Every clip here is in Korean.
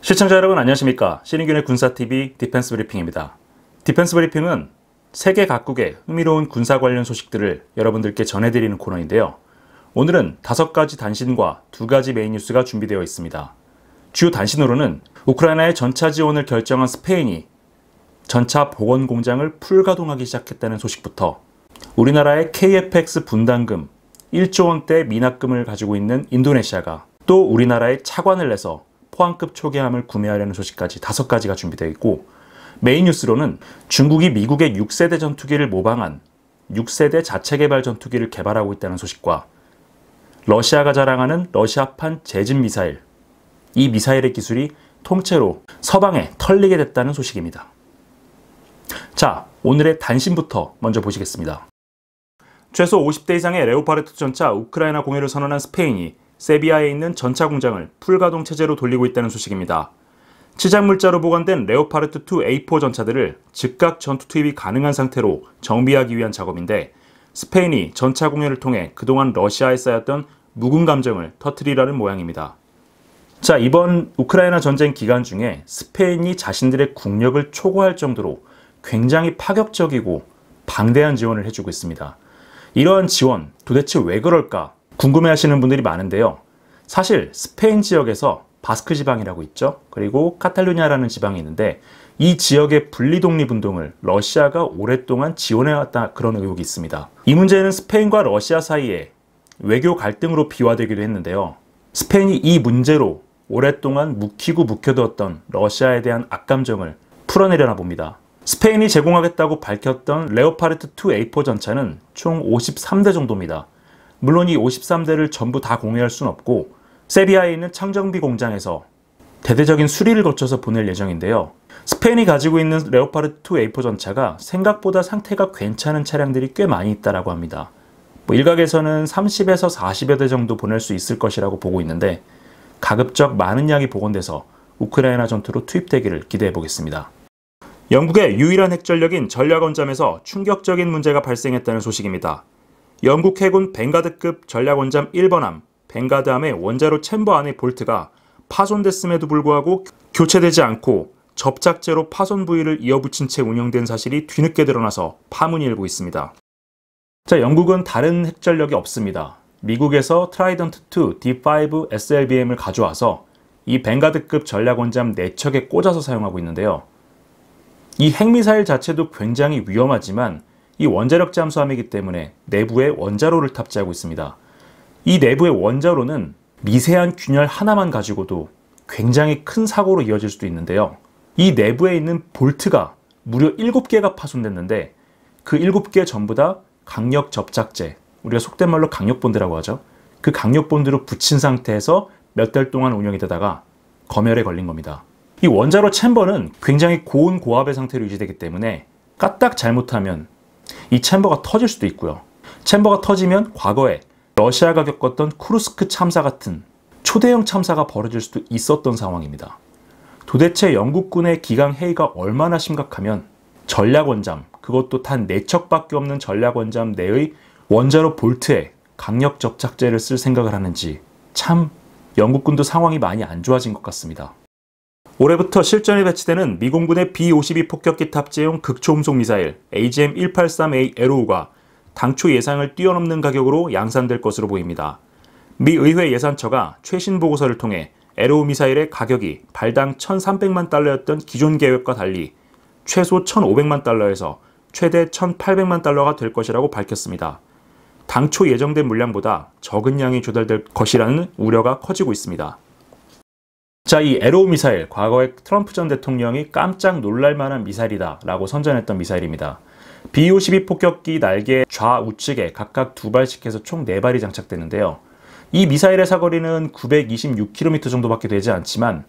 시청자 여러분 안녕하십니까. 신인균의 군사TV 디펜스 브리핑입니다. 디펜스 브리핑은 세계 각국의 흥미로운 군사 관련 소식들을 여러분들께 전해드리는 코너인데요. 오늘은 5가지 단신과 2가지 메인 뉴스가 준비되어 있습니다. 주요 단신으로는 우크라이나의 전차 지원을 결정한 스페인이 전차 복원 공장을 풀가동하기 시작했다는 소식부터 우리나라의 KF-X 분담금 1조 원대 미납금을 가지고 있는 인도네시아가 또 우리나라에 차관을 내서 포항급 초계함을 구매하려는 소식까지 5가지가 준비되어 있고, 메인 뉴스로는 중국이 미국의 6세대 전투기를 모방한 6세대 자체 개발 전투기를 개발하고 있다는 소식과 러시아가 자랑하는 러시아판 제진 미사일, 이 미사일의 기술이 통째로 서방에 털리게 됐다는 소식입니다. 자, 오늘의 단신부터 먼저 보시겠습니다. 최소 50대 이상의 레오파르트 전차 우크라이나 공유를 선언한 스페인이 세비야에 있는 전차 공장을 풀가동 체제로 돌리고 있다는 소식입니다. 치장 물자로 보관된 레오파르트2 A4 전차들을 즉각 전투 투입이 가능한 상태로 정비하기 위한 작업인데, 스페인이 전차 공유를 통해 그동안 러시아에 쌓였던 묵은 감정을 터뜨리라는 모양입니다. 자, 이번 우크라이나 전쟁 기간 중에 스페인이 자신들의 국력을 초과할 정도로 굉장히 파격적이고 방대한 지원을 해주고 있습니다. 이러한 지원 도대체 왜 그럴까 궁금해하시는 분들이 많은데요. 사실 스페인 지역에서 바스크 지방이라고 있죠. 그리고 카탈루냐라는 지방이 있는데 이 지역의 분리독립운동을 러시아가 오랫동안 지원해왔다, 그런 의혹이 있습니다. 이 문제는 스페인과 러시아 사이에 외교 갈등으로 비화되기도 했는데요. 스페인이 이 문제로 오랫동안 묵혀두었던 러시아에 대한 악감정을 풀어내려나 봅니다. 스페인이 제공하겠다고 밝혔던 레오파르트2 A4 전차는 총 53대 정도입니다. 물론 이 53대를 전부 다 공유할 수는 없고 세비야에 있는 창정비 공장에서 대대적인 수리를 거쳐서 보낼 예정인데요. 스페인이 가지고 있는 레오파르트2 A4 전차가 생각보다 상태가 괜찮은 차량들이 꽤 많이 있다고 합니다. 일각에서는 30에서 40여 대 정도 보낼 수 있을 것이라고 보고 있는데, 가급적 많은 양이 복원돼서 우크라이나 전투로 투입되기를 기대해 보겠습니다. 영국의 유일한 핵전력인 전략원잠에서 충격적인 문제가 발생했다는 소식입니다. 영국 해군 벵가드급 전략원잠 1번함 벵가드함의 원자로 챔버 안의 볼트가 파손됐음에도 불구하고 교체되지 않고 접착제로 파손 부위를 이어붙인 채 운영된 사실이 뒤늦게 드러나서 파문이 일고 있습니다. 자, 영국은 다른 핵전력이 없습니다. 미국에서 트라이던트2 D5 SLBM을 가져와서 이 벵가드급 전략원잠 4척에 꽂아서 사용하고 있는데요. 이 핵미사일 자체도 굉장히 위험하지만 이 원자력 잠수함이기 때문에 내부에 원자로를 탑재하고 있습니다. 이 내부의 원자로는 미세한 균열 하나만 가지고도 굉장히 큰 사고로 이어질 수도 있는데요. 이 내부에 있는 볼트가 무려 7개가 파손됐는데 그 7개 전부 다 강력 접착제, 우리가 속된 말로 강력본드라고 하죠. 그 강력본드로 붙인 상태에서 몇 달 동안 운영이 되다가 검열에 걸린 겁니다. 이 원자로 챔버는 굉장히 고온 고압의 상태로 유지되기 때문에 까딱 잘못하면 이 챔버가 터질 수도 있고요. 챔버가 터지면 과거에 러시아가 겪었던 쿠르스크 참사 같은 초대형 참사가 벌어질 수도 있었던 상황입니다. 도대체 영국군의 기강 해이가 얼마나 심각하면 전략원잠, 그것도 단 4척밖에 없는 전략원잠 내의 원자로 볼트에 강력 접착제를 쓸 생각을 하는지, 참 영국군도 상황이 많이 안 좋아진 것 같습니다. 올해부터 실전에 배치되는 미공군의 B-52 폭격기 탑재용 극초음속 미사일 AGM-183A 에로우가 당초 예상을 뛰어넘는 가격으로 양산될 것으로 보입니다. 미 의회 예산처가 최신 보고서를 통해 에로우 미사일의 가격이 발당 1,300만 달러였던 기존 계획과 달리 최소 1,500만 달러에서 최대 1,800만 달러가 될 것이라고 밝혔습니다. 당초 예정된 물량보다 적은 양이 조달될 것이라는 우려가 커지고 있습니다. 자, 이 에로우 미사일, 과거에 트럼프 전 대통령이 깜짝 놀랄만한 미사일이다 라고 선전했던 미사일입니다. B-52 폭격기 날개 좌우측에 각각 2발씩 해서 총 4발이 장착되는데요. 이 미사일의 사거리는 926km 정도밖에 되지 않지만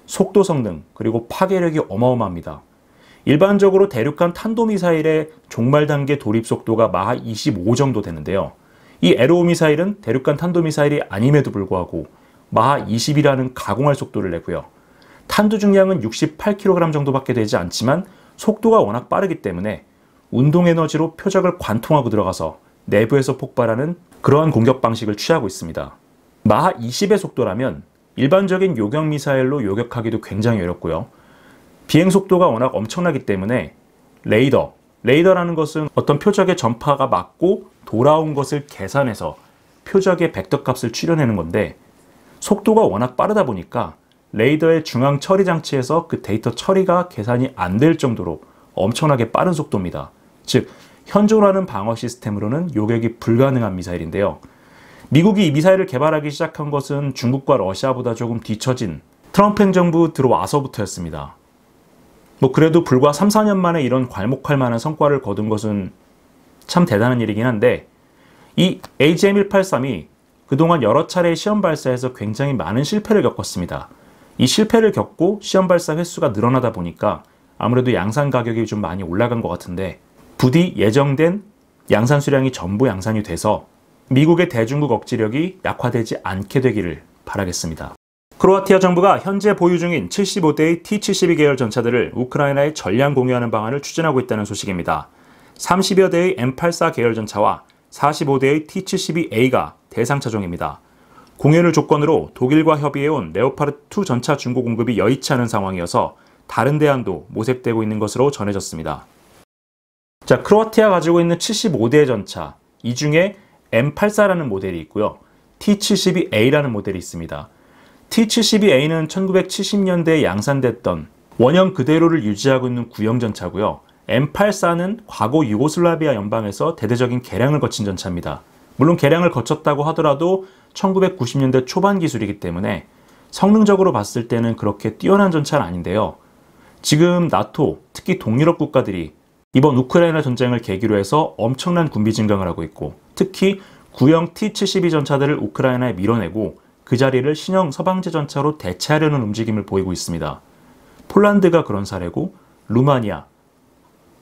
속도 성능 그리고 파괴력이 어마어마합니다. 일반적으로 대륙간 탄도미사일의 종말 단계 돌입 속도가 마하 25 정도 되는데요. 이 에로우 미사일은 대륙간 탄도미사일이 아님에도 불구하고 마하 20이라는 가공할 속도를 내고요. 탄두 중량은 68kg 정도밖에 되지 않지만 속도가 워낙 빠르기 때문에 운동 에너지로 표적을 관통하고 들어가서 내부에서 폭발하는 그러한 공격 방식을 취하고 있습니다. 마하 20의 속도라면 일반적인 요격 미사일로 요격하기도 굉장히 어렵고요. 비행 속도가 워낙 엄청나기 때문에 레이더라는 것은 어떤 표적의 전파가 맞고 돌아온 것을 계산해서 표적의 벡터 값을 추려내는 건데, 속도가 워낙 빠르다 보니까 레이더의 중앙 처리 장치에서 그 데이터 처리가 계산이 안 될 정도로 엄청나게 빠른 속도입니다. 즉, 현존하는 방어 시스템으로는 요격이 불가능한 미사일인데요. 미국이 이 미사일을 개발하기 시작한 것은 중국과 러시아보다 조금 뒤처진 트럼프 행정부 들어와서부터였습니다. 그래도 불과 3, 4년 만에 이런 괄목할 만한 성과를 거둔 것은 참 대단한 일이긴 한데, 이 AGM-183이 그동안 여러 차례 시험 발사에서 굉장히 많은 실패를 겪었습니다. 이 실패를 겪고 시험 발사 횟수가 늘어나다 보니까 아무래도 양산 가격이 좀 많이 올라간 것 같은데, 부디 예정된 양산 수량이 전부 양산이 돼서 미국의 대중국 억지력이 약화되지 않게 되기를 바라겠습니다. 크로아티아 정부가 현재 보유 중인 75대의 T-72 계열 전차들을 우크라이나에 전량 공유하는 방안을 추진하고 있다는 소식입니다. 30여 대의 M84 계열 전차와 45대의 T-72A가 대상 차종입니다. 공유를 조건으로 독일과 협의해온 레오파르트2 전차 중고 공급이 여의치 않은 상황이어서 다른 대안도 모색되고 있는 것으로 전해졌습니다. 자, 크로아티아가 가지고 있는 75대 전차, 이 중에 M84라는 모델이 있고요. T-72A라는 모델이 있습니다. T-72A는 1970년대에 양산됐던 원형 그대로를 유지하고 있는 구형 전차고요. M84는 과거 유고슬라비아 연방에서 대대적인 개량을 거친 전차입니다. 물론 개량을 거쳤다고 하더라도 1990년대 초반 기술이기 때문에 성능적으로 봤을 때는 그렇게 뛰어난 전차는 아닌데요. 지금 나토, 특히 동유럽 국가들이 이번 우크라이나 전쟁을 계기로 해서 엄청난 군비 증강을 하고 있고, 특히 구형 T-72 전차들을 우크라이나에 밀어내고 그 자리를 신형 서방제 전차로 대체하려는 움직임을 보이고 있습니다. 폴란드가 그런 사례고, 루마니아,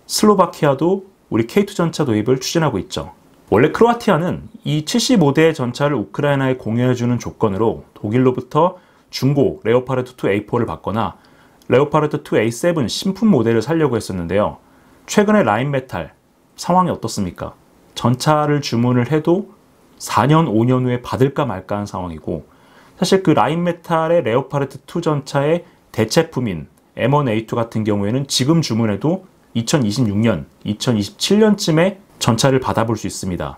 슬로바키아도 우리 K2 전차 도입을 추진하고 있죠. 원래 크로아티아는 이 75대 전차를 우크라이나에 공유해주는 조건으로 독일로부터 중고 레오파르트2 A4를 받거나 레오파르트2 A7 신품 모델을 사려고 했었는데요. 최근에 라인메탈 상황이 어떻습니까? 전차를 주문을 해도 4년, 5년 후에 받을까 말까 한 상황이고, 사실 그 라인메탈의 레오파르트2 전차의 대체품인 M1A2 같은 경우에는 지금 주문해도 2026년, 2027년쯤에 전차를 받아볼 수 있습니다.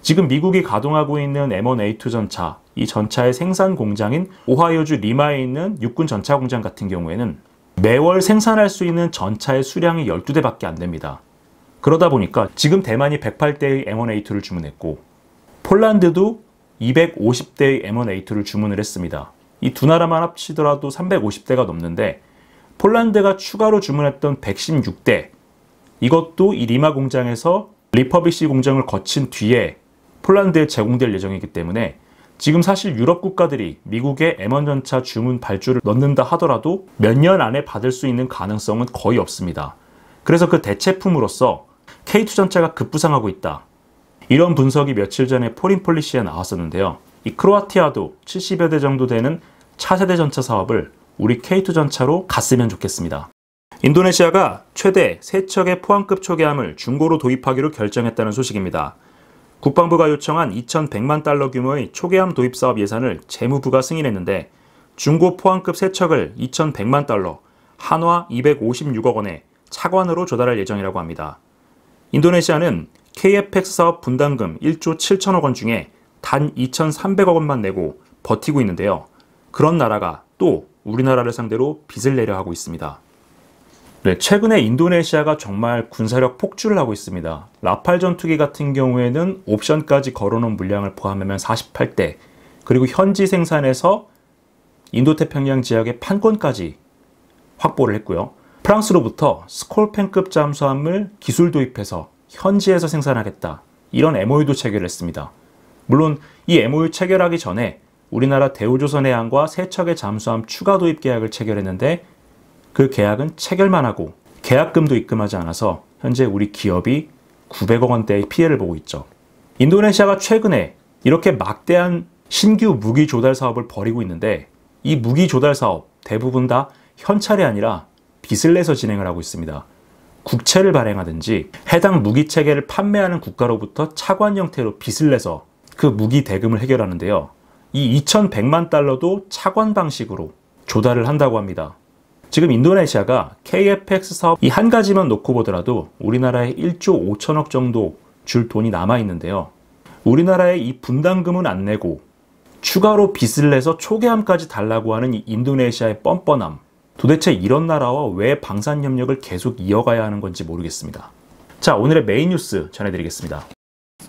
지금 미국이 가동하고 있는 M1A2 전차, 이 전차의 생산 공장인 오하이오주 리마에 있는 육군 전차 공장 같은 경우에는 매월 생산할 수 있는 전차의 수량이 12대밖에 안 됩니다. 그러다 보니까 지금 대만이 108대의 M1A2를 주문했고, 폴란드도 250대의 M1A2를 주문을 했습니다. 이 두 나라만 합치더라도 350대가 넘는데, 폴란드가 추가로 주문했던 116대, 이것도 이 리마 공장에서 리퍼비시 공정을 거친 뒤에 폴란드에 제공될 예정이기 때문에 지금 사실 유럽 국가들이 미국의 M1 전차 주문 발주를 넣는다 하더라도 몇 년 안에 받을 수 있는 가능성은 거의 없습니다. 그래서 그 대체품으로서 K2 전차가 급부상하고 있다, 이런 분석이 며칠 전에 포린폴리시에 나왔었는데요. 이 크로아티아도 70여 대 정도 되는 차세대 전차 사업을 우리 K2 전차로 갔으면 좋겠습니다. 인도네시아가 최대 3척의 포항급 초계함을 중고로 도입하기로 결정했다는 소식입니다. 국방부가 요청한 2,100만 달러 규모의 초계함 도입 사업 예산을 재무부가 승인했는데, 중고 포항급 3척을 2,100만 달러, 한화 256억 원에 차관으로 조달할 예정이라고 합니다. 인도네시아는 KFX 사업 분담금 1조 7천억 원 중에 단 2,300억 원만 내고 버티고 있는데요. 그런 나라가 또 우리나라를 상대로 빚을 내려 하고 있습니다. 네, 최근에 인도네시아가 정말 군사력 폭주를 하고 있습니다. 라팔 전투기 같은 경우에는 옵션까지 걸어놓은 물량을 포함하면 48대, 그리고 현지 생산에서 인도태평양 지역의 판권까지 확보를 했고요. 프랑스로부터 스콜펜급 잠수함을 기술 도입해서 현지에서 생산하겠다, 이런 MOU도 체결했습니다. 물론 이 MOU 체결하기 전에 우리나라 대우조선해양과 3척의 잠수함 추가 도입 계약을 체결했는데, 그 계약은 체결만 하고 계약금도 입금하지 않아서 현재 우리 기업이 900억 원대의 피해를 보고 있죠. 인도네시아가 최근에 이렇게 막대한 신규 무기 조달 사업을 벌이고 있는데, 이 무기 조달 사업 대부분 다 현찰이 아니라 빚을 내서 진행을 하고 있습니다. 국채를 발행하든지 해당 무기 체계를 판매하는 국가로부터 차관 형태로 빚을 내서 그 무기 대금을 해결하는데요. 이 2,100만 달러도 차관 방식으로 조달을 한다고 합니다. 지금 인도네시아가 KFX 사업 이 한 가지만 놓고 보더라도 우리나라에 1조 5천억 정도 줄 돈이 남아 있는데요. 우리나라에 이 분담금은 안 내고 추가로 빚을 내서 초계함까지 달라고 하는 이 인도네시아의 뻔뻔함. 도대체 이런 나라와 왜 방산협력을 계속 이어가야 하는 건지 모르겠습니다. 자, 오늘의 메인 뉴스 전해드리겠습니다.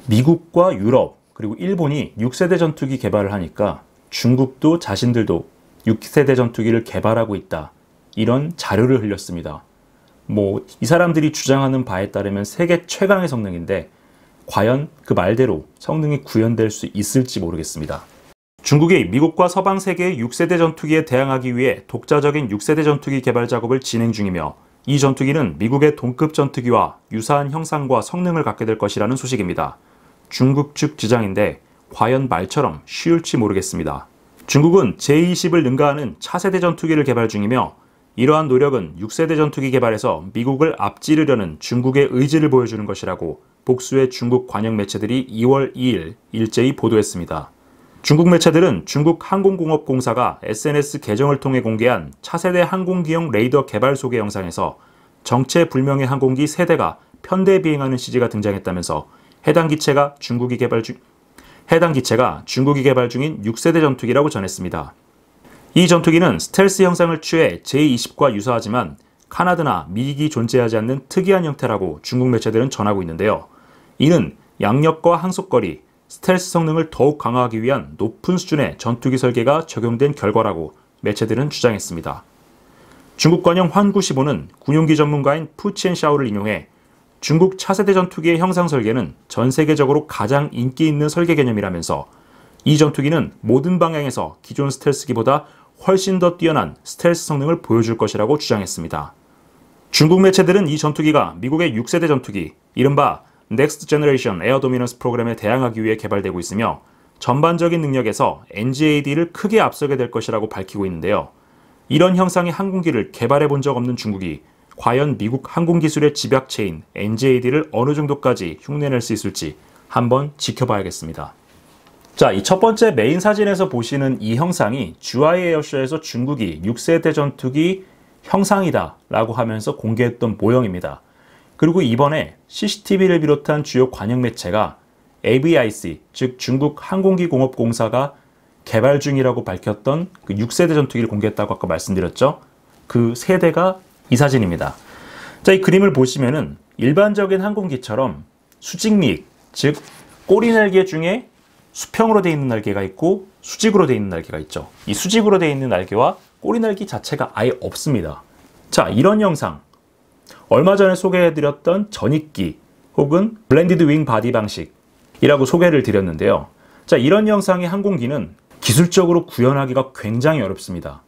미국과 유럽 그리고 일본이 6세대 전투기 개발을 하니까 중국도 자신들도 6세대 전투기를 개발하고 있다. 이런 자료를 흘렸습니다. 이 사람들이 주장하는 바에 따르면 세계 최강의 성능인데 과연 그 말대로 성능이 구현될 수 있을지 모르겠습니다. 중국이 미국과 서방 세계의 6세대 전투기에 대항하기 위해 독자적인 6세대 전투기 개발 작업을 진행 중이며 이 전투기는 미국의 동급 전투기와 유사한 형상과 성능을 갖게 될 것이라는 소식입니다. 중국 측 주장인데 과연 말처럼 쉬울지 모르겠습니다. 중국은 제20을 능가하는 차세대 전투기를 개발 중이며 이러한 노력은 6세대 전투기 개발에서 미국을 앞지르려는 중국의 의지를 보여주는 것이라고 복수의 중국 관영 매체들이 2월 2일 일제히 보도했습니다. 중국 매체들은 중국 항공공업공사가 SNS 계정을 통해 공개한 차세대 항공기용 레이더 개발 소개 영상에서 정체불명의 항공기 3대가 편대 비행하는 CG가 등장했다면서 해당 기체가 중국이 개발 중인 6세대 전투기라고 전했습니다. 이 전투기는 스텔스 형상을 취해 J-20과 유사하지만 카나드나 미국이 존재하지 않는 특이한 형태라고 중국 매체들은 전하고 있는데요. 이는 양력과 항속거리, 스텔스 성능을 더욱 강화하기 위한 높은 수준의 전투기 설계가 적용된 결과라고 매체들은 주장했습니다. 중국 관영 환구시보는 군용기 전문가인 푸치엔샤오를 인용해 중국 차세대 전투기의 형상 설계는 전 세계적으로 가장 인기 있는 설계 개념이라면서 이 전투기는 모든 방향에서 기존 스텔스기보다 훨씬 더 뛰어난 스텔스 성능을 보여줄 것이라고 주장했습니다. 중국 매체들은 이 전투기가 미국의 6세대 전투기, 이른바 Next Generation Air Dominance 프로그램에 대항하기 위해 개발되고 있으며 전반적인 능력에서 NGAD를 크게 앞서게 될 것이라고 밝히고 있는데요. 이런 형상의 항공기를 개발해 본 적 없는 중국이 과연 미국 항공기술의 집약체인 NGAD를 어느 정도까지 흉내낼 수 있을지 한번 지켜봐야겠습니다. 자, 이 첫 번째 메인 사진에서 보시는 이 형상이 주하이 에어쇼에서 중국이 6세대 전투기 형상이다 라고 하면서 공개했던 모형입니다. 그리고 이번에 CCTV를 비롯한 주요 관영 매체가 AVIC, 즉 중국 항공기공업공사가 개발 중이라고 밝혔던 그 6세대 전투기를 공개했다고 아까 말씀드렸죠. 그 세대가 이 사진입니다. 자, 이 그림을 보시면은 일반적인 항공기처럼 수직미익, 즉 꼬리 날개 중에 수평으로 되어 있는 날개가 있고 수직으로 되어 있는 날개가 있죠. 이 수직으로 되어 있는 날개와 꼬리 날개 자체가 아예 없습니다. 자, 이런 영상 얼마 전에 소개해드렸던 전익기 혹은 블렌디드 윙 바디 방식이라고 소개를 드렸는데요. 자, 이런 형상의 항공기는 기술적으로 구현하기가 굉장히 어렵습니다.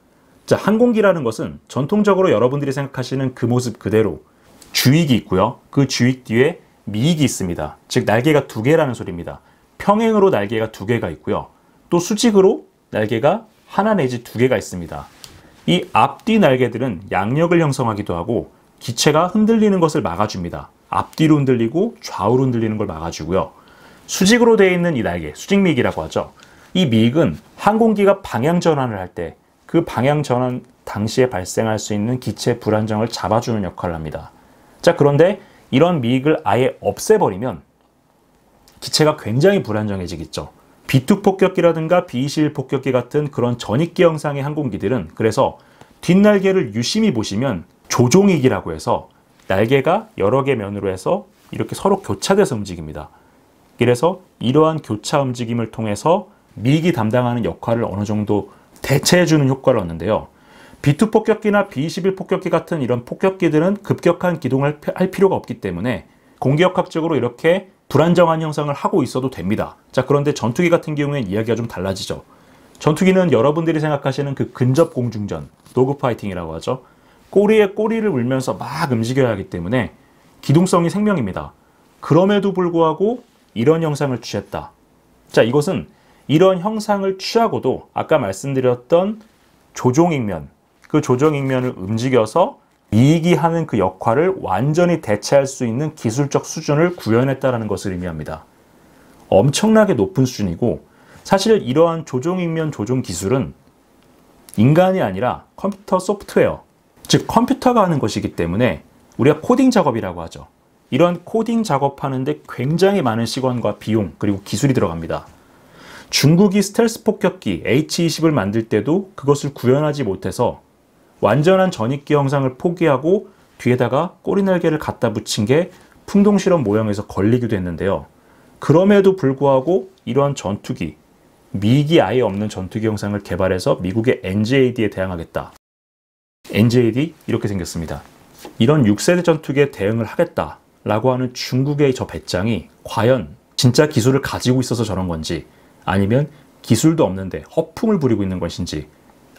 자, 항공기라는 것은 전통적으로 여러분들이 생각하시는 그 모습 그대로 주익이 있고요. 그 주익 뒤에 미익이 있습니다. 즉 날개가 2개라는 소리입니다. 평행으로 날개가 2개가 있고요. 또 수직으로 날개가 하나 내지 2개가 있습니다. 이 앞뒤 날개들은 양력을 형성하기도 하고 기체가 흔들리는 것을 막아줍니다. 앞뒤로 흔들리고 좌우로 흔들리는 걸 막아주고요. 수직으로 되어 있는 이 날개, 수직미익이라고 하죠. 이 미익은 항공기가 방향 전환을 할 때 그 방향 전환 당시에 발생할 수 있는 기체 불안정을 잡아주는 역할을 합니다. 자, 그런데 이런 미익을 아예 없애버리면 기체가 굉장히 불안정해지겠죠. B2 폭격기라든가 B21 폭격기 같은 그런 전익기 형상의 항공기들은 그래서 뒷날개를 유심히 보시면 조종익이라고 해서 날개가 여러 개 면으로 해서 이렇게 서로 교차돼서 움직입니다. 그래서 이러한 교차 움직임을 통해서 미익이 담당하는 역할을 어느 정도 대체해주는 효과를 얻는데요. B2 폭격기나 B21 폭격기 같은 이런 폭격기들은 급격한 기동을 할 필요가 없기 때문에 공기역학적으로 이렇게 불안정한 형상을 하고 있어도 됩니다. 자, 그런데 전투기 같은 경우에는 이야기가 좀 달라지죠. 전투기는 여러분들이 생각하시는 그 근접 공중전, 도그 파이팅이라고 하죠. 꼬리에 꼬리를 물면서 막 움직여야 하기 때문에 기동성이 생명입니다. 그럼에도 불구하고 이런 형상을 취했다. 자, 이것은 이런 형상을 취하고도 아까 말씀드렸던 조종익면, 그 조종익면을 움직여서 미익이 하는 그 역할을 완전히 대체할 수 있는 기술적 수준을 구현했다는 것을 의미합니다. 엄청나게 높은 수준이고 사실 이러한 조종인면 조종 기술은 인간이 아니라 컴퓨터 소프트웨어, 즉 컴퓨터가 하는 것이기 때문에 우리가 코딩 작업이라고 하죠. 이런 코딩 작업하는데 굉장히 많은 시간과 비용 그리고 기술이 들어갑니다. 중국이 스텔스 폭격기 H-20을 만들 때도 그것을 구현하지 못해서 완전한 전익기 형상을 포기하고 뒤에다가 꼬리날개를 갖다 붙인 게 풍동실험 모형에서 걸리기도 했는데요. 그럼에도 불구하고 이러한 전투기, 미익이 아예 없는 전투기 형상을 개발해서 미국의 NGAD에 대항하겠다. NGAD 이렇게 생겼습니다. 이런 6세대 전투기에 대응을 하겠다라고 하는 중국의 저 배짱이 과연 진짜 기술을 가지고 있어서 저런 건지, 아니면 기술도 없는데 허풍을 부리고 있는 것인지,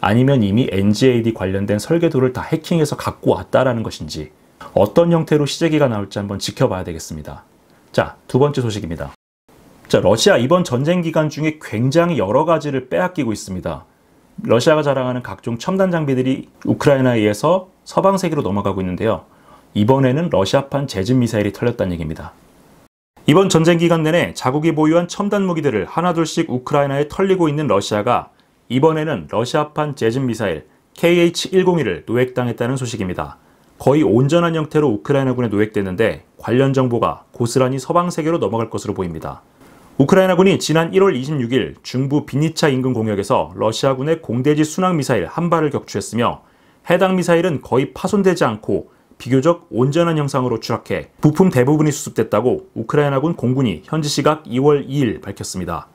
아니면 이미 NGAD 관련된 설계도를 다 해킹해서 갖고 왔다라는 것인지, 어떤 형태로 시제기가 나올지 한번 지켜봐야 되겠습니다. 자, 두 번째 소식입니다. 자, 러시아 이번 전쟁 기간 중에 굉장히 여러 가지를 빼앗기고 있습니다. 러시아가 자랑하는 각종 첨단 장비들이 우크라이나에 의해서 서방 세계로 넘어가고 있는데요. 이번에는 러시아판 제진 미사일이 털렸다는 얘기입니다. 이번 전쟁 기간 내내 자국이 보유한 첨단 무기들을 하나둘씩 우크라이나에 털리고 있는 러시아가 이번에는 러시아판 제진 미사일 KH-101을 노획당했다는 소식입니다. 거의 온전한 형태로 우크라이나군에 노획됐는데 관련 정보가 고스란히 서방 세계로 넘어갈 것으로 보입니다. 우크라이나군이 지난 1월 26일 중부 비니차 인근 공역에서 러시아군의 공대지 순항 미사일 한 발을 격추했으며, 해당 미사일은 거의 파손되지 않고 비교적 온전한 형상으로 추락해 부품 대부분이 수습됐다고 우크라이나군 공군이 현지 시각 2월 2일 밝혔습니다.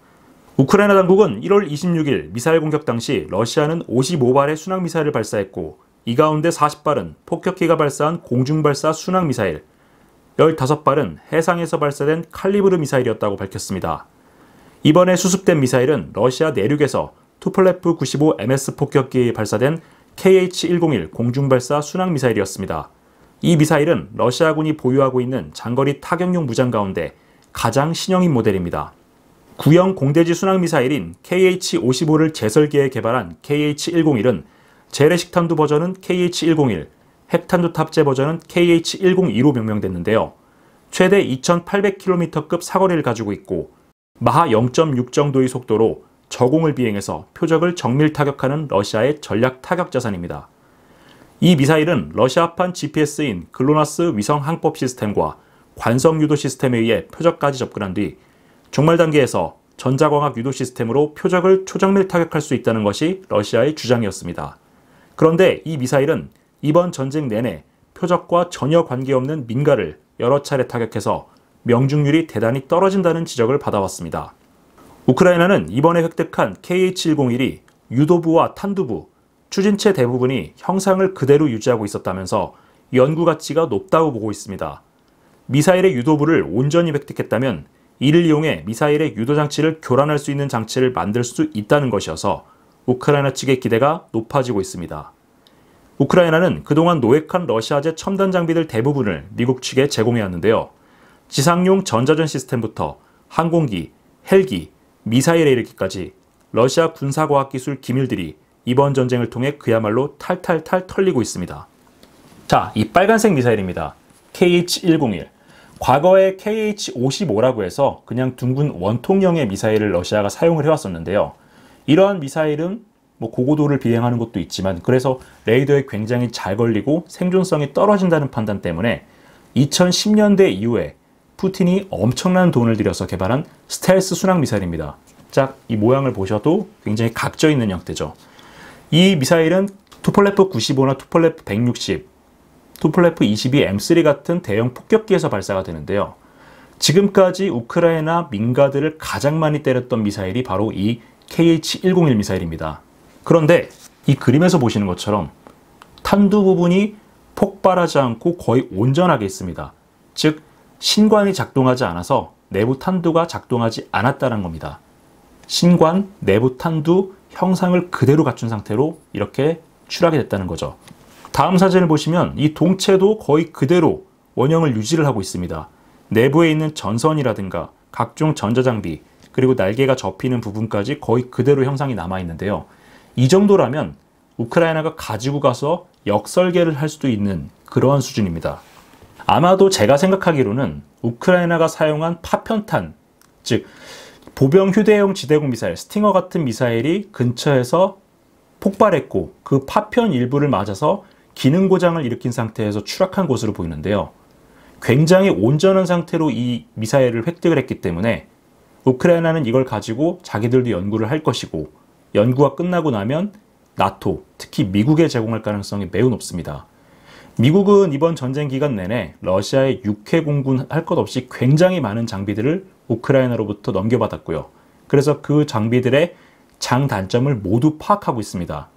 우크라이나 당국은 1월 26일 미사일 공격 당시 러시아는 55발의 순항 미사일을 발사했고, 이 가운데 40발은 폭격기가 발사한 공중발사 순항 미사일, 15발은 해상에서 발사된 칼리브르 미사일이었다고 밝혔습니다. 이번에 수습된 미사일은 러시아 내륙에서 투폴레프 95 MS 폭격기에 발사된 KH-101 공중발사 순항 미사일이었습니다. 이 미사일은 러시아군이 보유하고 있는 장거리 타격용 무장 가운데 가장 신형인 모델입니다. 구형 공대지 순항 미사일인 KH-55를 재설계해 개발한 KH-101은 재래식 탄두 버전은 KH-101, 핵탄두 탑재 버전은 KH-102로 명명됐는데요. 최대 2800km급 사거리를 가지고 있고 마하 0.6 정도의 속도로 저공을 비행해서 표적을 정밀 타격하는 러시아의 전략 타격 자산입니다. 이 미사일은 러시아판 GPS인 글로나스 위성 항법 시스템과 관성 유도 시스템에 의해 표적까지 접근한 뒤 종말 단계에서 전자광학 유도 시스템으로 표적을 초정밀 타격할 수 있다는 것이 러시아의 주장이었습니다. 그런데 이 미사일은 이번 전쟁 내내 표적과 전혀 관계없는 민가를 여러 차례 타격해서 명중률이 대단히 떨어진다는 지적을 받아왔습니다. 우크라이나는 이번에 획득한 KH-101이 유도부와 탄두부, 추진체 대부분이 형상을 그대로 유지하고 있었다면서 연구 가치가 높다고 보고 있습니다. 미사일의 유도부를 온전히 획득했다면 이를 이용해 미사일의 유도 장치를 교란할 수 있는 장치를 만들 수 있다는 것이어서 우크라이나 측의 기대가 높아지고 있습니다. 우크라이나는 그동안 노획한 러시아제 첨단 장비들 대부분을 미국 측에 제공해왔는데요. 지상용 전자전 시스템부터 항공기, 헬기, 미사일에 이르기까지 러시아 군사과학기술 기밀들이 이번 전쟁을 통해 그야말로 탈탈탈 털리고 있습니다. 자, 이 빨간색 미사일입니다. KH-101. 과거에 KH-55라고 해서 그냥 둥근 원통형의 미사일을 러시아가 사용을 해왔었는데요. 이러한 미사일은 고고도를 비행하는 것도 있지만 그래서 레이더에 굉장히 잘 걸리고 생존성이 떨어진다는 판단 때문에 2010년대 이후에 푸틴이 엄청난 돈을 들여서 개발한 스텔스 순항 미사일입니다. 짝 이 모양을 보셔도 굉장히 각져 있는 형태죠. 이 미사일은 투폴레프 95나 투폴레프 160, 투폴레프 22 M3 같은 대형 폭격기에서 발사가 되는데요. 지금까지 우크라이나 민가들을 가장 많이 때렸던 미사일이 바로 이 KH-101 미사일입니다. 그런데 이 그림에서 보시는 것처럼 탄두 부분이 폭발하지 않고 거의 온전하게 있습니다. 즉 신관이 작동하지 않아서 내부 탄두가 작동하지 않았다는 겁니다. 신관, 내부 탄두 형상을 그대로 갖춘 상태로 이렇게 출하게 됐다는 거죠. 다음 사진을 보시면 이 동체도 거의 그대로 원형을 유지를 하고 있습니다. 내부에 있는 전선이라든가 각종 전자장비 그리고 날개가 접히는 부분까지 거의 그대로 형상이 남아있는데요. 이 정도라면 우크라이나가 가지고 가서 역설계를 할 수도 있는 그러한 수준입니다. 아마도 제가 생각하기로는 우크라이나가 사용한 파편탄, 즉 보병 휴대용 지대공 미사일, 스팅어 같은 미사일이 근처에서 폭발했고 그 파편 일부를 맞아서 기능 고장을 일으킨 상태에서 추락한 것으로 보이는데요. 굉장히 온전한 상태로 이 미사일을 획득을 했기 때문에 우크라이나는 이걸 가지고 자기들도 연구를 할 것이고, 연구가 끝나고 나면 나토, 특히 미국에 제공할 가능성이 매우 높습니다. 미국은 이번 전쟁 기간 내내 러시아의 육해 공군 할 것 없이 굉장히 많은 장비들을 우크라이나로부터 넘겨받았고요. 그래서 그 장비들의 장단점을 모두 파악하고 있습니다.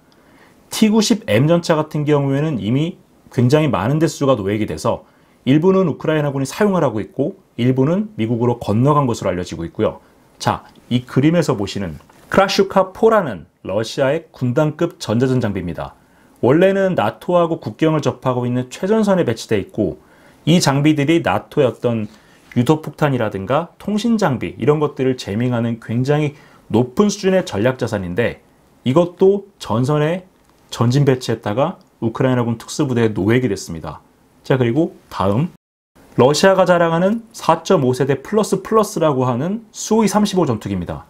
T-90M 전차 같은 경우에는 이미 굉장히 많은 대수가 노획이 돼서 일부는 우크라이나군이 사용을 하고 있고 일부는 미국으로 건너간 것으로 알려지고 있고요. 자, 이 그림에서 보시는 크라슈카4라는 러시아의 군단급 전자전 장비입니다. 원래는 나토하고 국경을 접하고 있는 최전선에 배치되어 있고, 이 장비들이 나토의 어떤 유도폭탄이라든가 통신 장비 이런 것들을 제밍하는 굉장히 높은 수준의 전략 자산인데, 이것도 전선에 전진 배치했다가 우크라이나군 특수부대에 노획이 됐습니다. 자, 그리고 다음, 러시아가 자랑하는 4.5세대 플러스라고 하는 수호이 35 전투기입니다.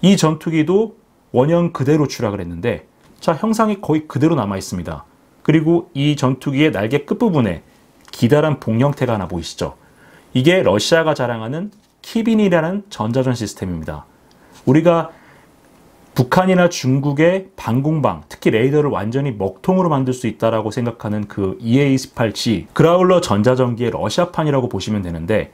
이 전투기도 원형 그대로 추락을 했는데, 자, 형상이 거의 그대로 남아 있습니다. 그리고 이 전투기의 날개 끝부분에 기다란 봉 형태가 하나 보이시죠? 이게 러시아가 자랑하는 키빈이라는 전자전 시스템입니다. 우리가 북한이나 중국의 방공방, 특히 레이더를 완전히 먹통으로 만들 수 있다고 생각하는 그 EA-18G 그라울러 전자전기의 러시아판이라고 보시면 되는데,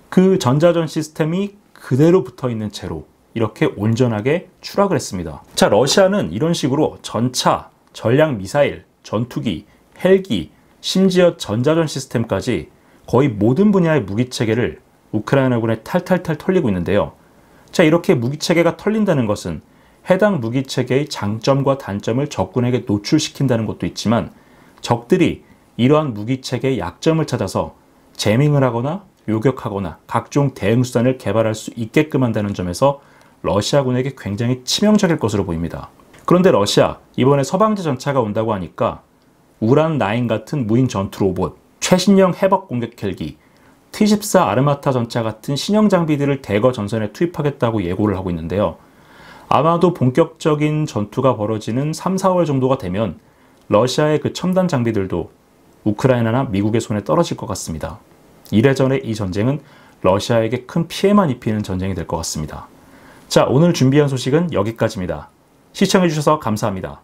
그 전자전 시스템이 그대로 붙어있는 채로 이렇게 온전하게 추락을 했습니다. 자, 러시아는 이런 식으로 전차, 전략 미사일, 전투기, 헬기, 심지어 전자전 시스템까지 거의 모든 분야의 무기체계를 우크라이나군에 탈탈탈 털리고 있는데요. 자, 이렇게 무기체계가 털린다는 것은 해당 무기체계의 장점과 단점을 적군에게 노출시킨다는 것도 있지만, 적들이 이러한 무기체계의 약점을 찾아서 제밍을 하거나 요격하거나 각종 대응수단을 개발할 수 있게끔 한다는 점에서 러시아군에게 굉장히 치명적일 것으로 보입니다. 그런데 러시아, 이번에 서방제 전차가 온다고 하니까 우란-9 같은 무인 전투 로봇, 최신형 해적 공격 헬기, T-14 아르마타 전차 같은 신형 장비들을 대거 전선에 투입하겠다고 예고를 하고 있는데요. 아마도 본격적인 전투가 벌어지는 3, 4월 정도가 되면 러시아의 그 첨단 장비들도 우크라이나나 미국의 손에 떨어질 것 같습니다. 이래저래 이 전쟁은 러시아에게 큰 피해만 입히는 전쟁이 될 것 같습니다. 자, 오늘 준비한 소식은 여기까지입니다. 시청해주셔서 감사합니다.